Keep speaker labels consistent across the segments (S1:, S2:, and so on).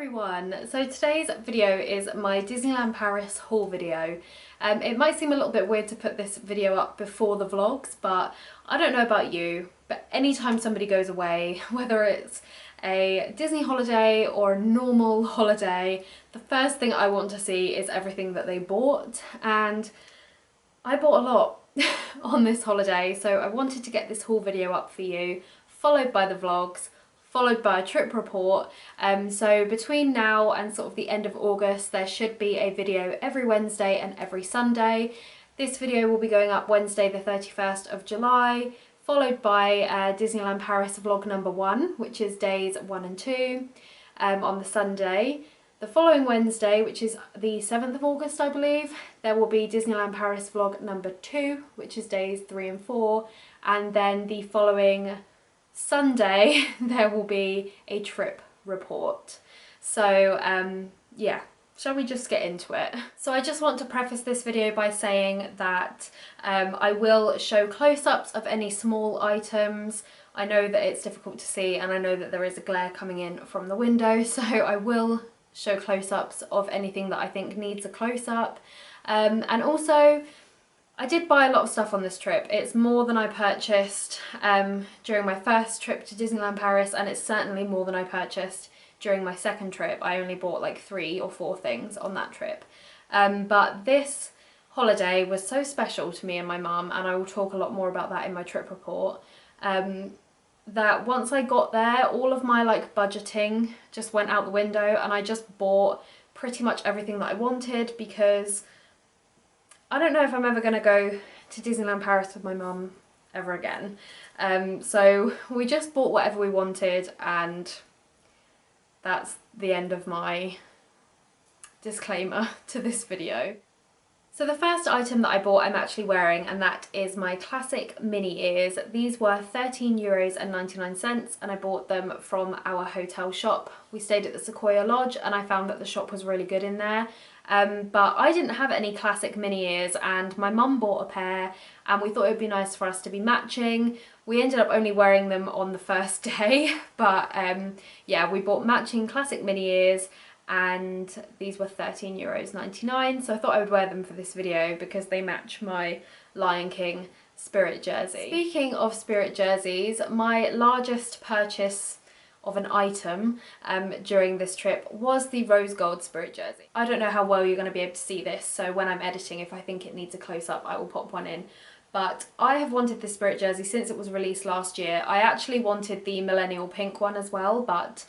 S1: Everyone, so today's video is my Disneyland Paris haul video. It might seem a little bit weird to put this video up before the vlogs, but I don't know about you, but anytime somebody goes away, whether it's a Disney holiday or a normal holiday, the first thing I want to see is everything that they bought, and I bought a lot on this holiday, so I wanted to get this haul video up for you, followed by the vlogs, followed by a trip report. So between now and sort of the end of August there should be a video every Wednesday and every Sunday. This video will be going up Wednesday the 31st of July, followed by Disneyland Paris vlog number 1, which is days 1 and 2 on the Sunday. The following Wednesday, which is the 7th of August I believe, there will be Disneyland Paris vlog number 2, which is days 3 and 4, and then the following Sunday there will be a trip report. So yeah, shall we just get into it? So I just want to preface this video by saying that I will show close-ups of any small items. I know that it's difficult to see and I know that there is a glare coming in from the window, so I will show close-ups of anything that I think needs a close-up. And also, I did buy a lot of stuff on this trip. It's more than I purchased during my first trip to Disneyland Paris, and it's certainly more than I purchased during my second trip. I only bought like 3 or 4 things on that trip. But this holiday was so special to me and my mum, and I will talk a lot more about that in my trip report, that once I got there, all of my like budgeting just went out the window, and I just bought pretty much everything that I wanted, because I don't know if I'm ever going to go to Disneyland Paris with my mum ever again. So we just bought whatever we wanted, and that's the end of my disclaimer to this video. So the first item that I bought I'm actually wearing, and that is my classic Minnie ears. These were €13.99 and I bought them from our hotel shop. We stayed at the Sequoia Lodge and I found that the shop was really good in there. But I didn't have any classic Minnie ears, and my mum bought a pair and we thought it would be nice for us to be matching. We ended up only wearing them on the first day, but yeah, we bought matching classic Minnie ears, and these were €13.99, so I thought I would wear them for this video because they match my Lion King spirit jersey. Speaking of spirit jerseys, my largest purchase of an item during this trip was the rose gold spirit jersey. I don't know how well you're going to be able to see this, so when I'm editing, if I think it needs a close-up, I will pop one in. But I have wanted this spirit jersey since it was released last year. I actually wanted the millennial pink one as well, but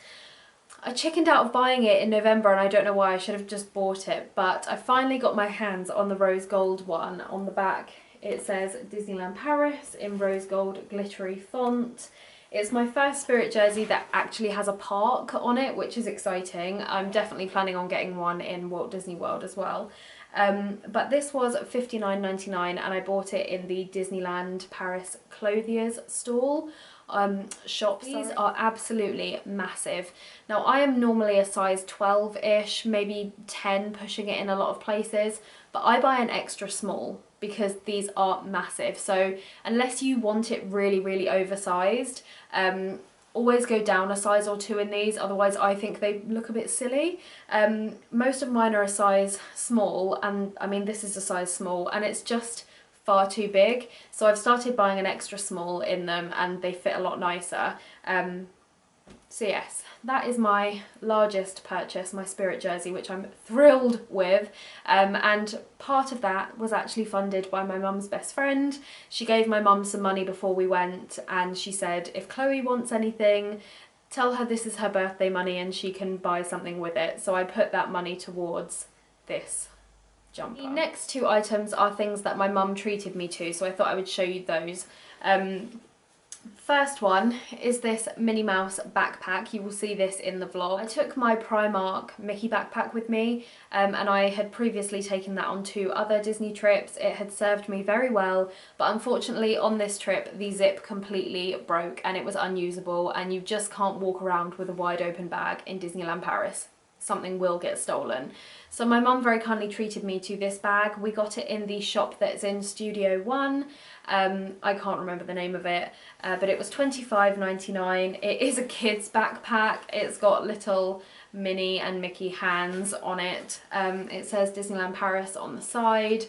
S1: I chickened out of buying it in November, and I don't know why. I should have just bought it, but I finally got my hands on the rose gold one. On the back it says Disneyland Paris in rose gold glittery font. It's my first spirit jersey that actually has a park on it, which is exciting. I'm definitely planning on getting one in Walt Disney World as well. But this was $59.99 and I bought it in the Disneyland Paris clothiers stall. Shops. These are absolutely massive. Now I am normally a size 12-ish, maybe 10, pushing it in a lot of places, but I buy an extra small because these are massive. So unless you want it really oversized, always go down a size or 2 in these, otherwise I think they look a bit silly. Most of mine are a size small, and I mean this is a size small, and it's just far too big, so I've started buying an extra small in them and they fit a lot nicer. So yes, that is my largest purchase, my spirit jersey, which I'm thrilled with, and part of that was actually funded by my mum's best friend. She gave my mum some money before we went, and she said if Chloe wants anything, tell her this is her birthday money and she can buy something with it. So I put that money towards this jumper. The next 2 items are things that my mum treated me to, so I thought I would show you those. First one is this Minnie Mouse backpack. You will see this in the vlog. I took my Primark Mickey backpack with me, and I had previously taken that on 2 other Disney trips. It had served me very well, but unfortunately on this trip the zip completely broke and it was unusable, and you just can't walk around with a wide open bag in Disneyland Paris. Something will get stolen. So my mum very kindly treated me to this bag. We got it in the shop that's in Studio One. I can't remember the name of it, but it was $25.99. It is a kid's backpack. It's got little Minnie and Mickey hands on it. It says Disneyland Paris on the side.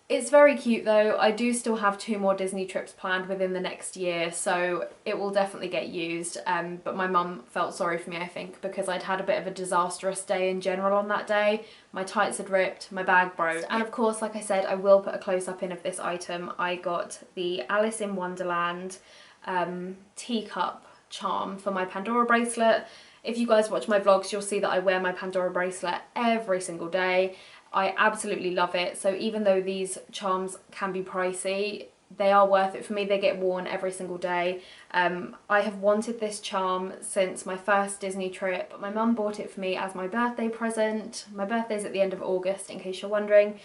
S1: It's very cute though. I do still have 2 more Disney trips planned within the next year, so it will definitely get used. But my mum felt sorry for me, I think, because I'd had a bit of a disastrous day in general on that day. My tights had ripped, my bag broke. And of course, like I said, I will put a close-up in of this item. I got the Alice in Wonderland teacup charm for my Pandora bracelet. If you guys watch my vlogs, you'll see that I wear my Pandora bracelet every single day. I absolutely love it. So even though these charms can be pricey, they are worth it for me. They get worn every single day. I have wanted this charm since my first Disney trip. My mum bought it for me as my birthday present. My birthday's at the end of August, in case you're wondering.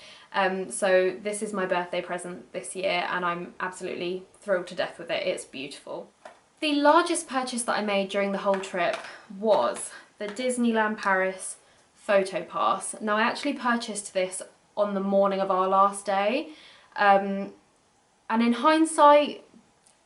S1: So this is my birthday present this year, and I'm absolutely thrilled to death with it. It's beautiful. The largest purchase that I made during the whole trip was the Disneyland Paris Photopass. Now I actually purchased this on the morning of our last day, and in hindsight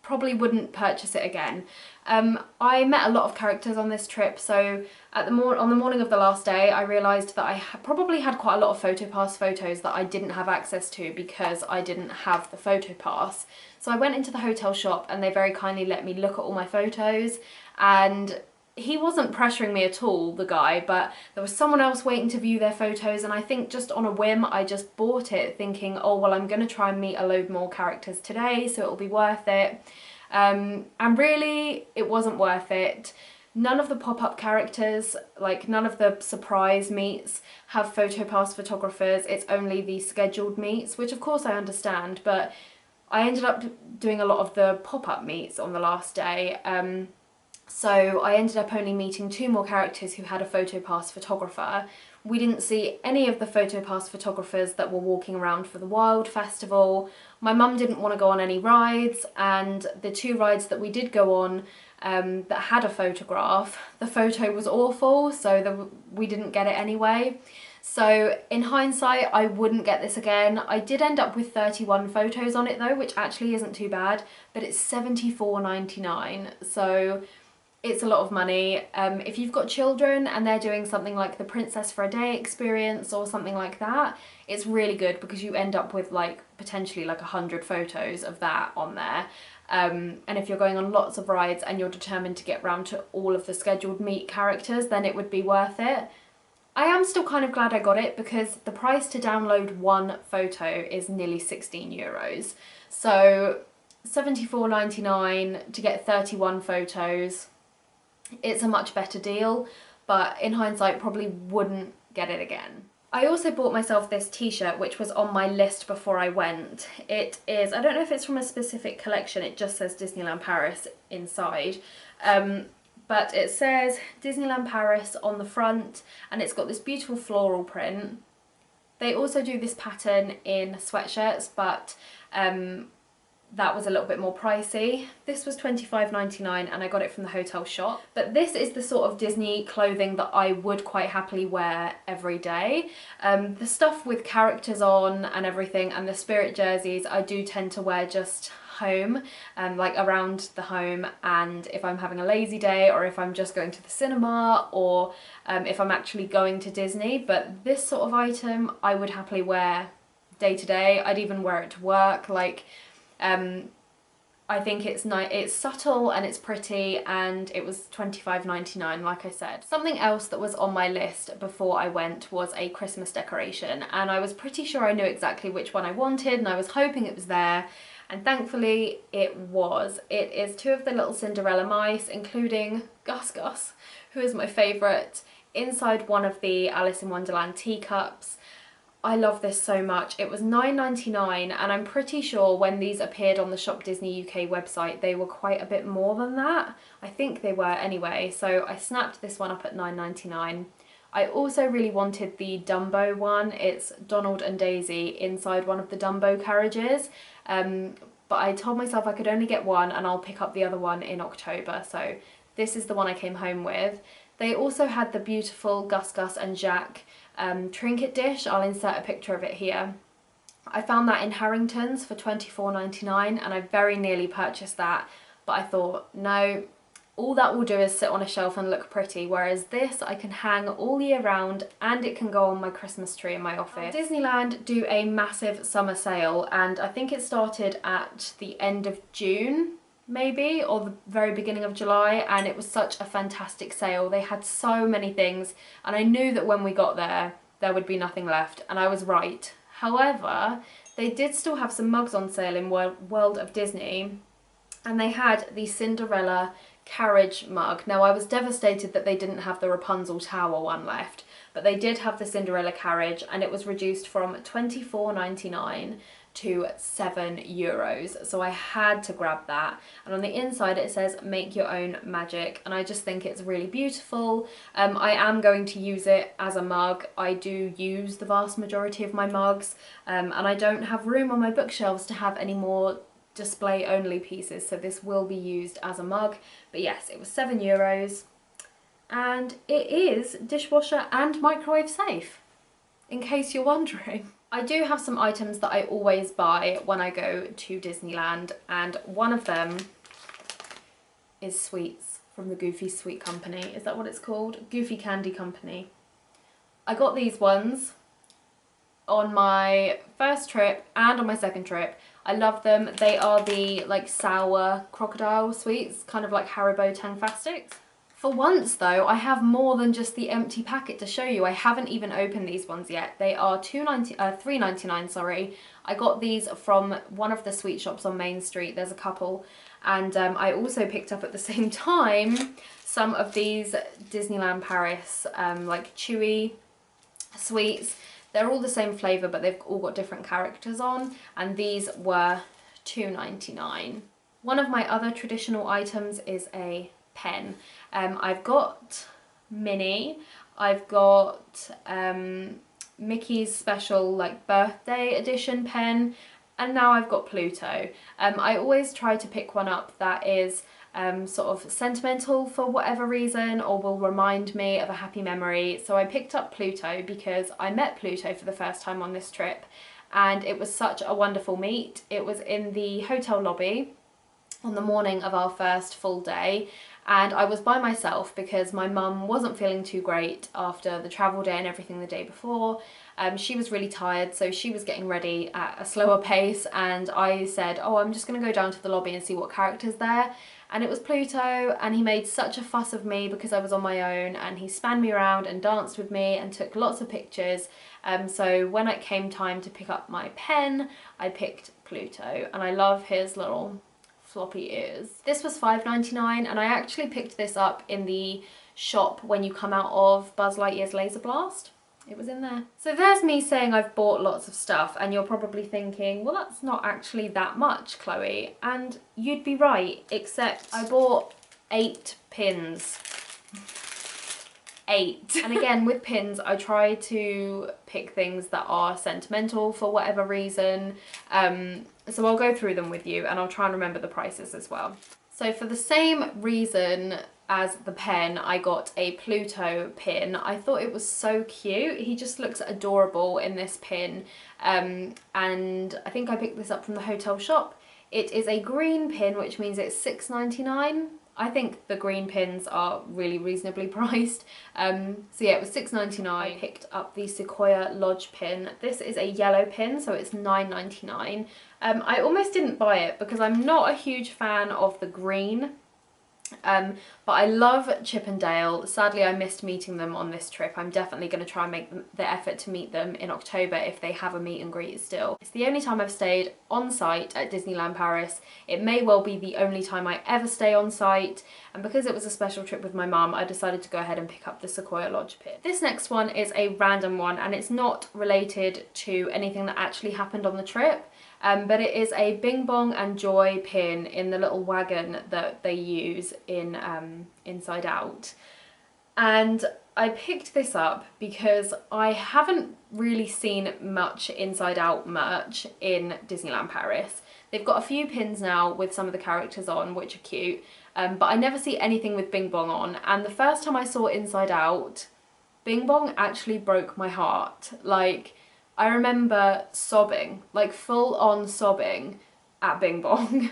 S1: probably wouldn't purchase it again. I met a lot of characters on this trip, so on the morning of the last day I realised that I probably had quite a lot of Photopass photos that I didn't have access to because I didn't have the Photopass. So I went into the hotel shop and they very kindly let me look at all my photos, and he wasn't pressuring me at all, the guy, but there was someone else waiting to view their photos, and I think just on a whim I just bought it thinking, oh well, I'm going to try and meet a load more characters today, so it'll be worth it. And really it wasn't worth it. None of the pop-up characters, like none of the surprise meets have Photopass photographers. It's only the scheduled meets, which of course I understand, but I ended up doing a lot of the pop-up meets on the last day. So I ended up only meeting 2 more characters who had a Photopass photographer. We didn't see any of the Photopass photographers that were walking around for the Wild Festival. My mum didn't want to go on any rides, and the 2 rides that we did go on that had a photograph, the photo was awful, so we didn't get it anyway. So in hindsight, I wouldn't get this again. I did end up with 31 photos on it though, which actually isn't too bad, but it's $74.99, so it's a lot of money. If you've got children and they're doing something like the Princess for a Day experience or something like that, it's really good because you end up with like potentially like 100 photos of that on there. And if you're going on lots of rides and you're determined to get round to all of the scheduled meet characters, then it would be worth it. I am still kind of glad I got it because the price to download 1 photo is nearly €16. So $74.99 to get 31 photos. It's a much better deal, but in hindsight probably wouldn't get it again. I also bought myself this t-shirt, which was on my list before I went. It is, I don't know if it's from a specific collection, it just says Disneyland Paris inside. But it says Disneyland Paris on the front, and it's got this beautiful floral print. They also do this pattern in sweatshirts, but that was a little bit more pricey. This was $25.99 and I got it from the hotel shop. But this is the sort of Disney clothing that I would quite happily wear every day. The stuff with characters on and everything and the spirit jerseys I do tend to wear just home, like around the home, and if I'm having a lazy day or if I'm just going to the cinema or if I'm actually going to Disney. But this sort of item I would happily wear day to day. I'd even wear it to work. Like, I think it's nice, it's subtle and it's pretty, and it was $25.99 like I said. Something else that was on my list before I went was a Christmas decoration, and I was pretty sure I knew exactly which one I wanted and I was hoping it was there, and thankfully it was. It is 2 of the little Cinderella mice, including Gus Gus, who is my favourite, inside one of the Alice in Wonderland teacups. I love this so much. It was $9.99 and I'm pretty sure when these appeared on the Shop Disney UK website they were quite a bit more than that. I think they were anyway, so I snapped this one up at $9.99. I also really wanted the Dumbo one. It's Donald and Daisy inside one of the Dumbo carriages, but I told myself I could only get one and I'll pick up the other one in October, so this is the one I came home with. They also had the beautiful Gus Gus and Jacques trinket dish. I'll insert a picture of it here. I found that in Harrington's for $24.99 and I very nearly purchased that, but I thought no, all that will do is sit on a shelf and look pretty, whereas this I can hang all year round and it can go on my Christmas tree in my office. Disneyland do a massive summer sale, and I think it started at the end of June maybe, or the very beginning of July, and it was such a fantastic sale. They had so many things, and I knew that when we got there would be nothing left, and I was right. However, they did still have some mugs on sale in World of Disney, and they had the Cinderella carriage mug. Now, I was devastated that they didn't have the Rapunzel Tower one left, but they did have the Cinderella carriage, and it was reduced from £24.99 to €7, so I had to grab that. And on the inside it says make your own magic, and I just think it's really beautiful. I am going to use it as a mug. I do use the vast majority of my mugs, and I don't have room on my bookshelves to have any more display only pieces, so this will be used as a mug. But yes, it was €7, and it is dishwasher and microwave safe, in case you're wondering. I do have some items that I always buy when I go to Disneyland, and one of them is sweets from the Goofy Sweet Company. Is that what it's called? Goofy Candy Company. I got these ones on my first trip and on my second trip. I love them. They are the like sour crocodile sweets, kind of like Haribo Tangfastics. For once though, I have more than just the empty packet to show you. I haven't even opened these ones yet. They are $3.99, sorry. I got these from one of the sweet shops on Main Street. There's a couple. And I also picked up at the same time some of these Disneyland Paris like Chewy Sweets. They're all the same flavour, but they've all got different characters on, and these were $2.99. One of my other traditional items is a pen. I've got Minnie, I've got Mickey's special like birthday edition pen, and now I've got Pluto. I always try to pick one up that is sort of sentimental for whatever reason, or will remind me of a happy memory. So I picked up Pluto because I met Pluto for the first time on this trip, and it was such a wonderful meet. It was in the hotel lobby on the morning of our first full day, and I was by myself because my mum wasn't feeling too great after the travel day and everything the day before. She was really tired, so she was getting ready at a slower pace, and I said, oh, I'm just going to go down to the lobby and see what character's there. And it was Pluto, and he made such a fuss of me because I was on my own, and he spun me around and danced with me and took lots of pictures. So when it came time to pick up my pen, I picked Pluto, and I love his little floppy ears. This was $5.99, and I actually picked this up in the shop when you come out of Buzz Lightyear's Laser Blast. It was in there. So there's me saying I've bought lots of stuff, and you're probably thinking, well, that's not actually that much, Chloe. And you'd be right, except I bought 8 pins. 8. And again, with pins, I try to pick things that are sentimental for whatever reason. So I'll go through them with you, and I'll try and remember the prices as well. So for the same reason as the pen, I got a Pluto pin. I thought it was so cute. He just looks adorable in this pin. And I think I picked this up from the hotel shop. It is a green pin, which means it's $6.99. I think the green pins are really reasonably priced. So yeah, it was $6.99. I picked up the Sequoia Lodge Pin. This is a yellow pin, so it's $9.99. I almost didn't buy it because I'm not a huge fan of the green. But I love Chip and Dale. Sadly, I missed meeting them on this trip. I'm definitely going to try and make the effort to meet them in October if they have a meet and greet still. It's the only time I've stayed on site at Disneyland Paris. It may well be the only time I ever stay on site, and because it was a special trip with my mum, I decided to go ahead and pick up the Sequoia Lodge Pin. This next one is a random one, and it's not related to anything that actually happened on the trip. But it is a Bing Bong and Joy pin in the little wagon that they use in Inside Out. And I picked this up because I haven't really seen much Inside Out merch in Disneyland Paris. They've got a few pins now with some of the characters on, which are cute, but I never see anything with Bing Bong on. And the first time I saw Inside Out, Bing Bong actually broke my heart. Like, I remember sobbing, like full on sobbing at Bing Bong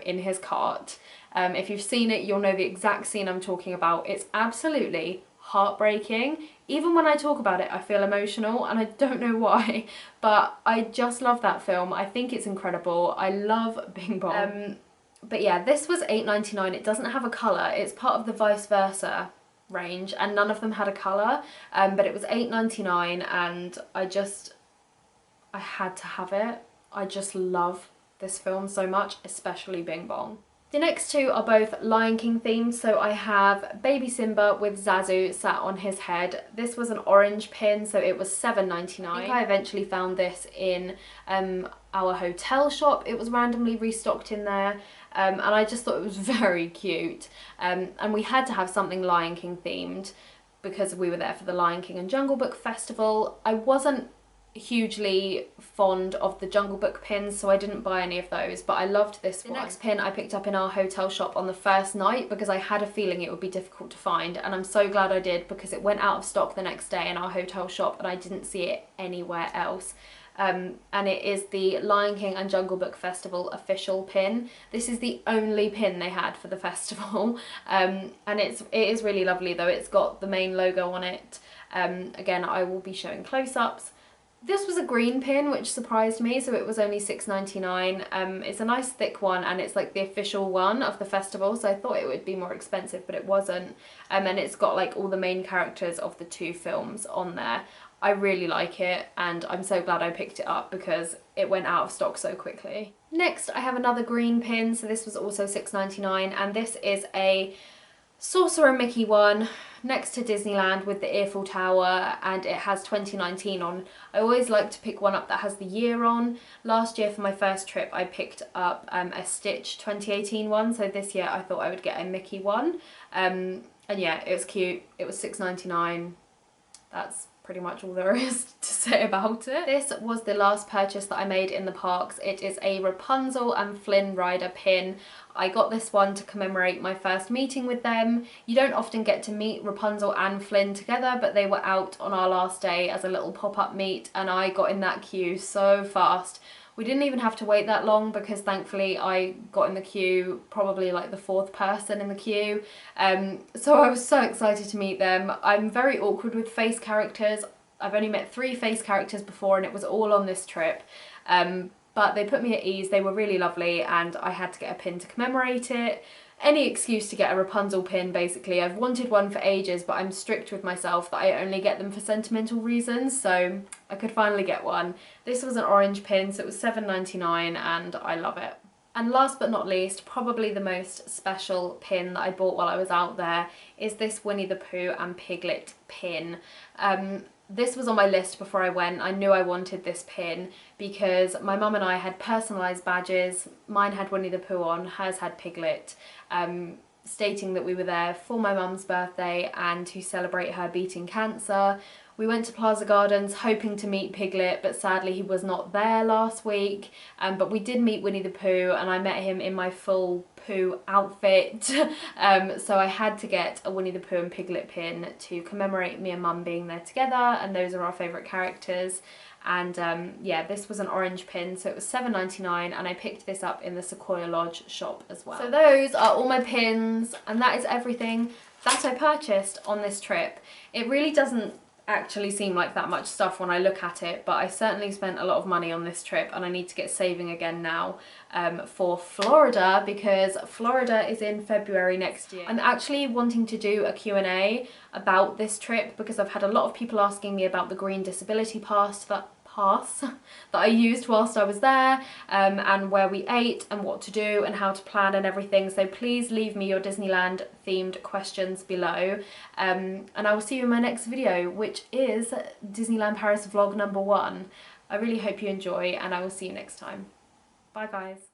S1: in his cart. If you've seen it, you'll know the exact scene I'm talking about. It's absolutely heartbreaking. Even when I talk about it, I feel emotional, and I don't know why, but I just love that film. I think it's incredible. I love Bing Bong. But yeah, this was $8.99. It doesn't have a colour. It's part of the Vice Versa range, and none of them had a colour, but it was $8.99, and I had to have it. I just love this film so much, especially Bing Bong. The next two are both Lion King themed, so I have baby Simba with Zazu sat on his head. This was an orange pin, so it was $7.99. I think I eventually found this in our hotel shop. It was randomly restocked in there, and I just thought it was very cute. And we had to have something Lion King themed because we were there for the Lion King and Jungle Book Festival. I wasn't hugely fond of the Jungle Book pins, so I didn't buy any of those, but I loved this one. The next pin I picked up in our hotel shop on the first night because I had a feeling it would be difficult to find, and I'm so glad I did because it went out of stock the next day in our hotel shop and I didn't see it anywhere else. And it is the Lion King and Jungle Book Festival official pin. This is the only pin they had for the festival, and it is really lovely though. It's got the main logo on it. Again, I will be showing close-ups. This was a green pin, which surprised me, so it was only $6.99. It's a nice thick one, and it's like the official one of the festival, so I thought it would be more expensive, but it wasn't. And it's got like all the main characters of the two films on there. I really like it, and I'm so glad I picked it up because it went out of stock so quickly. Next, I have another green pin, so this was also $6.99, and this is a Sorcerer Mickey one next to Disneyland with the Eiffel Tower, and it has 2019 on. I always like to pick one up that has the year on. Last year for my first trip I picked up a Stitch 2018 one, so this year I thought I would get a Mickey one. And yeah, it was cute. It was $6.99. That's pretty much all there is to say about it. This was the last purchase that I made in the parks. It is a Rapunzel and Flynn rider pin. I got this one to commemorate my first meeting with them. You don't often get to meet Rapunzel and Flynn together, but they were out on our last day as a little pop-up meet, and I got in that queue so fast. We didn't even have to wait that long because thankfully I got in the queue, probably like the fourth person in the queue. So I was so excited to meet them. I'm very awkward with face characters. I've only met 3 face characters before, and it was all on this trip. But they put me at ease. They were really lovely, and I had to get a pin to commemorate it. Any excuse to get a Rapunzel pin, basically. I've wanted one for ages, but I'm strict with myself that I only get them for sentimental reasons, so I could finally get one. This was an orange pin, so it was $7.99, and I love it. And last but not least, probably the most special pin that I bought while I was out there is this Winnie the Pooh and Piglet pin. This was on my list before I went. I knew I wanted this pin because my mum and I had personalised badges. Mine had Winnie the Pooh on, hers had Piglet, stating that we were there for my mum's birthday and to celebrate her beating cancer. We went to Plaza Gardens hoping to meet Piglet, but sadly he was not there last week. But we did meet Winnie the Pooh, and I met him in my full Pooh outfit. So I had to get a Winnie the Pooh and Piglet pin to commemorate me and Mum being there together, and those are our favourite characters. And yeah, this was an orange pin, so it was $7.99, and I picked this up in the Sequoia Lodge shop as well. So those are all my pins, and that is everything that I purchased on this trip. It really doesn't actually seem like that much stuff when I look at it, but I certainly spent a lot of money on this trip, and I need to get saving again now for Florida, because Florida is in February next year. I'm actually wanting to do a Q&A about this trip because I've had a lot of people asking me about the green disability pass that I used whilst I was there, and where we ate and what to do and how to plan and everything. So please leave me your Disneyland themed questions below, and I will see you in my next video, which is Disneyland Paris vlog number 1. I really hope you enjoy, and I will see you next time. Bye guys.